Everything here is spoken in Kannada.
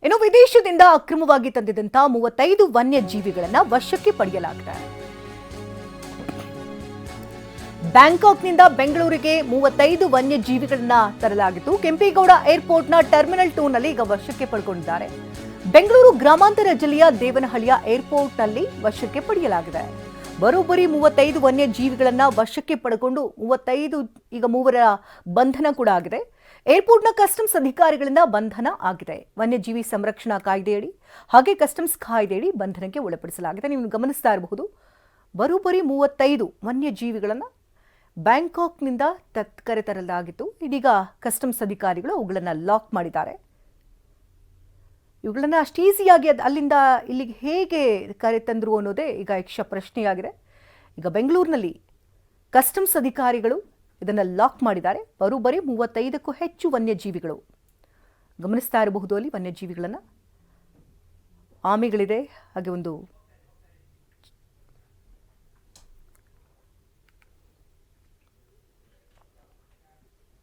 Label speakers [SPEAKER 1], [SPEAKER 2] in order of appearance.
[SPEAKER 1] ಇನ್ನು ವಿದೇಶದಿಂದ ಅಕ್ರಮವಾಗಿ ತಂದಿದ್ದಂತ 35 ವನ್ಯಜೀವಿಗಳನ್ನ ವಶಕ್ಕೆ ಪಡೆಯಲಾಗಿದೆ. ಬ್ಯಾಂಕಾಕ್ನಿಂದ ಬೆಂಗಳೂರಿಗೆ 35 ವನ್ಯಜೀವಿಗಳನ್ನ ತರಲಾಗಿತ್ತು. ಕೆಂಪೇಗೌಡ ಏರ್ಪೋರ್ಟ್ನ ಟರ್ಮಿನಲ್ 2 ನಲ್ಲಿ ಈಗ ವಶಕ್ಕೆ ಪಡೆದುಕೊಂಡಿದ್ದಾರೆ. ಬೆಂಗಳೂರು ಗ್ರಾಮಾಂತರ ಜಿಲ್ಲೆಯ ದೇವನಹಳ್ಳಿಯ ಏರ್ಪೋರ್ಟ್ನಲ್ಲಿ ವಶಕ್ಕೆ ಪಡೆಯಲಾಗಿದೆ. ಬರೋಬ್ಬರಿ 35 ವನ್ಯಜೀವಿಗಳನ್ನ ವಶಕ್ಕೆ ಪಡೆದುಕೊಂಡು 35 ಈಗ 3ರ ಬಂಧನ ಕೂಡ ಆಗಿದೆ. ಏರ್ಪೋರ್ಟ್ನ ಕಸ್ಟಮ್ಸ್ ಅಧಿಕಾರಿಗಳಿಂದ ಬಂಧನ ಆಗಿದೆ. ವನ್ಯಜೀವಿ ಸಂರಕ್ಷಣಾ ಕಾಯ್ದೆಯಡಿ ಹಾಗೆ ಕಸ್ಟಮ್ಸ್ ಕಾಯ್ದೆಯಡಿ ಬಂಧನಕ್ಕೆ ಒಳಪಡಿಸಲಾಗಿದೆ. ನೀವು ಗಮನಿಸ್ತಾ ಇರಬಹುದು, ಬರೋಬ್ಬರಿ 35 ವನ್ಯಜೀವಿಗಳನ್ನ ಬ್ಯಾಂಕಾಕ್ನಿಂದ ಕರೆತರಲಾಗಿತ್ತು. ಇದೀಗ ಕಸ್ಟಮ್ಸ್ ಅಧಿಕಾರಿಗಳು ಅವುಗಳನ್ನು ಲಾಕ್ ಮಾಡಿದ್ದಾರೆ. ಇವುಗಳನ್ನ ಅಷ್ಟು ಈಸಿಯಾಗಿ ಅಲ್ಲಿಂದ ಇಲ್ಲಿಗೆ ಹೇಗೆ ಕರೆತಂದ್ರು ಅನ್ನೋದೇ ಈಗ ಯಕ್ಷ ಪ್ರಶ್ನೆಯಾಗಿದೆ. ಈಗ ಬೆಂಗಳೂರಿನಲ್ಲಿ ಕಸ್ಟಮ್ಸ್ ಅಧಿಕಾರಿಗಳು ಇದನ್ನು ಲಾಕ್ ಮಾಡಿದ್ದಾರೆ. ಬರೋಬ್ಬರಿ 35ಕ್ಕೂ ಹೆಚ್ಚು ವನ್ಯಜೀವಿಗಳು ಗಮನಿಸ್ತಾ ಇರಬಹುದು. ಅಲ್ಲಿ ವನ್ಯಜೀವಿಗಳನ್ನು ಆಮೆಗಳಿದೆ, ಹಾಗೆ ಒಂದು